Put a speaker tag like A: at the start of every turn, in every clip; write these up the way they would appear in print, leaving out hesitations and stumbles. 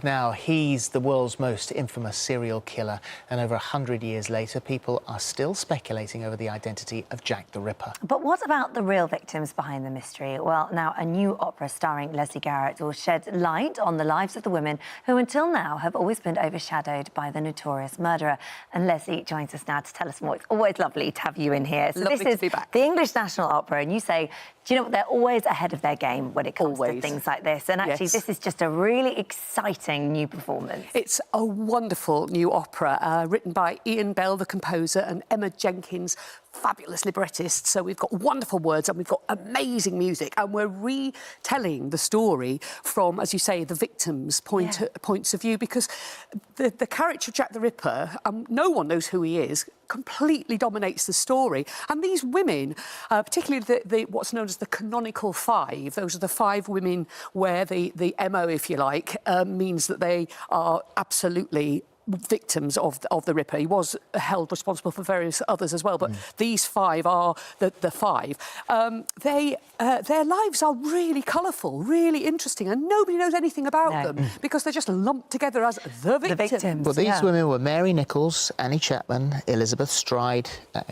A: Now, he's the world's most infamous serial killer, and over 100 years later, people are still speculating over the identity of Jack the Ripper.
B: But what about the real victims behind the mystery? Well, now a new opera starring Lesley Garrett will shed light on the lives of the women who until now have always been overshadowed by the notorious murderer. And Lesley joins us now to tell us more. It's always lovely to have you in here. So
C: lovely
B: this is
C: to be back.
B: The English National Opera, and you say, do you know what, they're always ahead of their game when it comes to things like this. And actually, this is just a really exciting new performance.
C: It's a wonderful new opera written by Ian Bell, the composer, and Emma Jenkins, fabulous librettist. So we've got wonderful words and we've got amazing music, and we're retelling the story from, as you say, the victims' points of view, because the character of Jack the Ripper, no one knows who he is, completely dominates the story. And these women, particularly what's known as the canonical five, those are the five women where the MO, if you like, means that they are absolutely victims of the Ripper. He was held responsible for various others as well, but these five are the five. Their lives are really colourful, really interesting, and nobody knows anything about them because they're just lumped together as the victims.
A: Well, these women were Mary Nichols, Annie Chapman, Elizabeth Stride,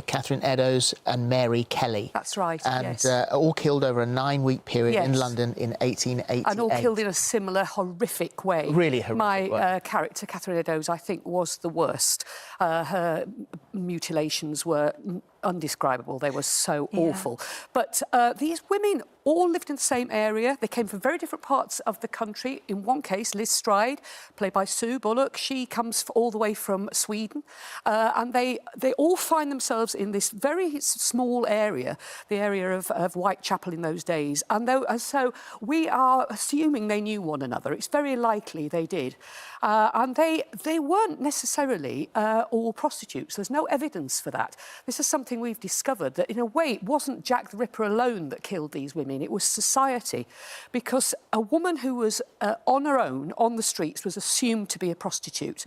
A: Catherine Eddowes and Mary Kelly.
C: That's right,
A: and all killed over a 9-week period in London in 1888.
C: And all killed in a similar horrific way.
A: Really horrific
C: My character, Catherine Eddowes, I think was the worst. Her mutilations were undescribable. They were so awful. But these women all lived in the same area. They came from very different parts of the country. In one case, Liz Stride, played by Sue Bullock, she comes all the way from Sweden. And they all find themselves in this very small area, the area of Whitechapel in those days. And so we are assuming they knew one another. It's very likely they did. And they weren't necessarily all prostitutes. There's no evidence for that. This is something we've discovered, that in a way it wasn't Jack the Ripper alone that killed these women, it was society, because a woman who was on her own on the streets was assumed to be a prostitute.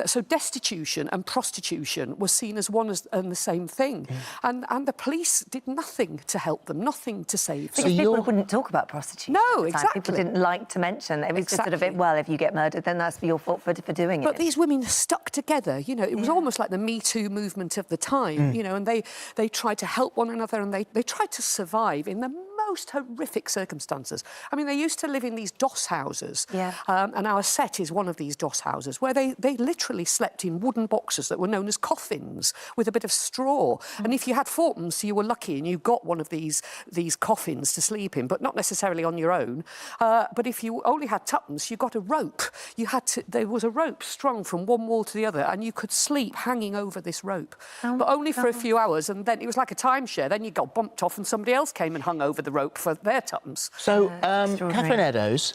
C: So destitution and prostitution was seen as one and the same thing, and the police did nothing to help them, nothing to save them.
B: Because people wouldn't talk about prostitution.
C: No, exactly.
B: People didn't like to mention it. It was just sort of, well, if you get murdered, then that's your fault for doing it.
C: But these women stuck together, you know, it was almost like the Me Too movement of the time, you know, and they tried to help one another, and they tried to survive in the most horrific circumstances. I mean, they used to live in these doss houses, and our set is one of these doss houses, where they literally slept in wooden boxes that were known as coffins with a bit of straw. And if you had fourpence, you were lucky and you got one of these coffins to sleep in, but not necessarily on your own. But if you only had tuppence, you got a rope. There was a rope strung from one wall to the other, and you could sleep hanging over this rope, but only for a few hours, and then it was like a timeshare. Then you got bumped off and somebody else came and hung over the rope for their tuppence.
A: So Catherine Eddowes,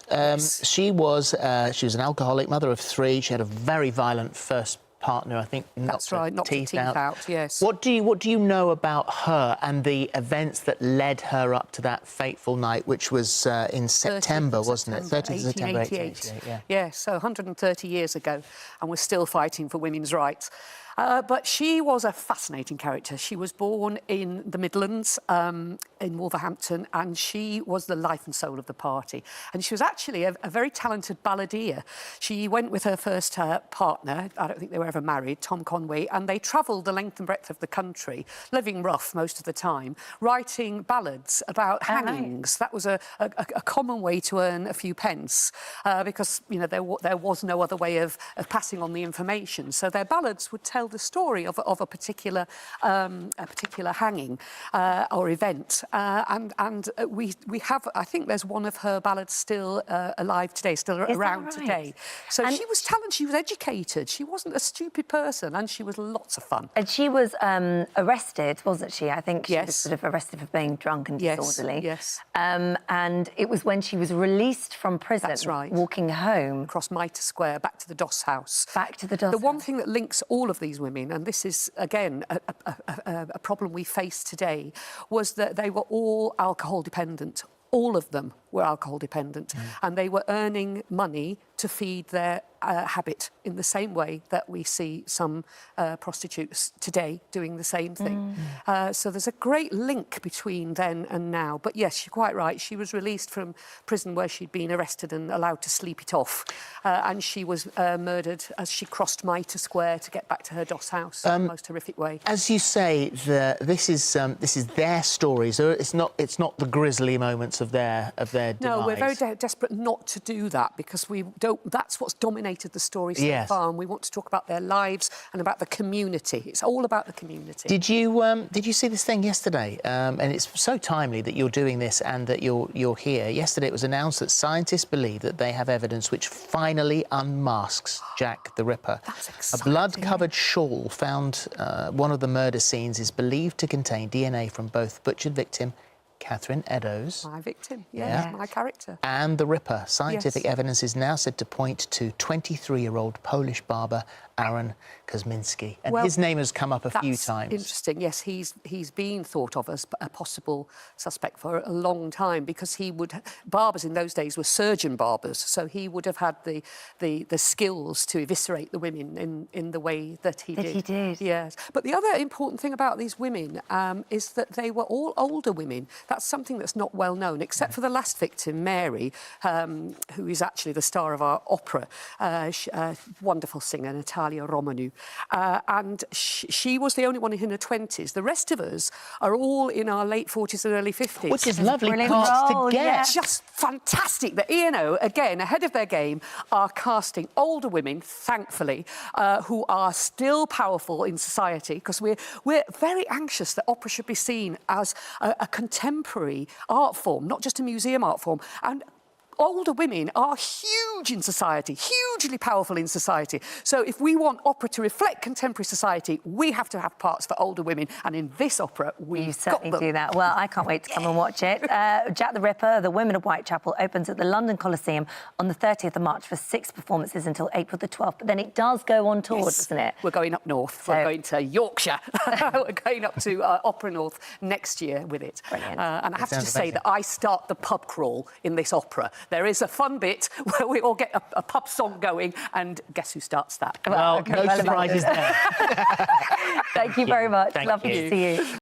A: she was an alcoholic, mother of 3. She had a very violent first partner, I think.
C: That's right, knocked the teeth out. Yes.
A: What do you know about her and the events that led her up to that fateful night, which was in September, wasn't it? 30th September 1888.
C: Yes, so 130 years ago, and we're still fighting for women's rights. But she was a fascinating character. She was born in the Midlands, in Wolverhampton, and she was the life and soul of the party. And she was actually a very talented balladeer. She went with her first partner, I don't think they were ever married, Tom Conway, and they travelled the length and breadth of the country, living rough most of the time, writing ballads about hangings. That was a common way to earn a few pence, because, you know, there was no other way of passing on the information. So their ballads would tell the story of a particular hanging or event, and we have, I think there's one of her ballads still alive today, still around today. So she was talented, she was educated, she wasn't a stupid person, and she was lots of fun.
B: And she was arrested, wasn't she? I think she was sort of arrested for being drunk and disorderly.
C: Yes.
B: And it was when she was released from prison, walking home
C: across Mitre Square, back to the Doss house.
B: Back to the Doss house.
C: The one thing that links all of these women, and this is again a problem we face today, was that they were all alcohol dependent. All of them were alcohol dependent, and they were earning money to to feed their habit in the same way that we see some prostitutes today doing the same thing. So there's a great link between then and now. But yes, you're quite right. She was released from prison where she'd been arrested and allowed to sleep it off. And she was murdered as she crossed Mitre Square to get back to her DOS house in the most horrific way.
A: As you say, this is their story. So it's not the grisly moments of their demise.
C: No, we're very desperate not to do that because we don't. That's what's dominated the story so far, and we want to talk about their lives and about the community. It's all about the community.
A: Did you see this thing yesterday? And it's so timely that you're doing this and that you're here. Yesterday, it was announced that scientists believe that they have evidence which finally unmasks Jack the Ripper.
C: That's exciting.
A: A blood-covered shawl found one of the murder scenes is believed to contain DNA from both butchered victim Catherine Eddowes.
C: My victim, yes, my character.
A: And the Ripper. Scientific evidence is now said to point to 23-year-old Polish barber Aaron Kosminski. And his name has come up a few times.
C: Interesting, yes. He's been thought of as a possible suspect for a long time because barbers in those days were surgeon barbers, so he would have had the skills to eviscerate the women in the way that he did. Yes. But the other important thing about these women is that they were all older women. That's something that's not well known, except for the last victim, Mary, who is actually the star of our opera, wonderful singer, Natalia Romanu. And she was the only one in her 20s. The rest of us are all in our late 40s and early 50s.
A: Which is lovely parts to get.
B: Yeah.
C: Just fantastic. The E&O, again, ahead of their game, are casting older women, thankfully, who are still powerful in society, because we're very anxious that opera should be seen as a contemporary art form, not just a museum art form. And older women are huge in society, hugely powerful in society. So if we want opera to reflect contemporary society, we have to have parts for older women. And in this opera, we've
B: certainly do that. Well, I can't wait to come and watch it. Jack the Ripper, The Women of Whitechapel, opens at the London Coliseum on the 30th of March for 6 performances until April the 12th. But then it does go on tour, doesn't it?
C: We're going up north. We're going to Yorkshire. We're going up to Opera North next year with it.
B: Brilliant.
C: And I have to just say that I start the pub crawl in this opera. There is a fun bit where we all get a pub song going, and guess who starts that?
A: Well, no surprises there.
B: Thank you very much.
A: Thank
B: Lovely
A: you.
B: to see you.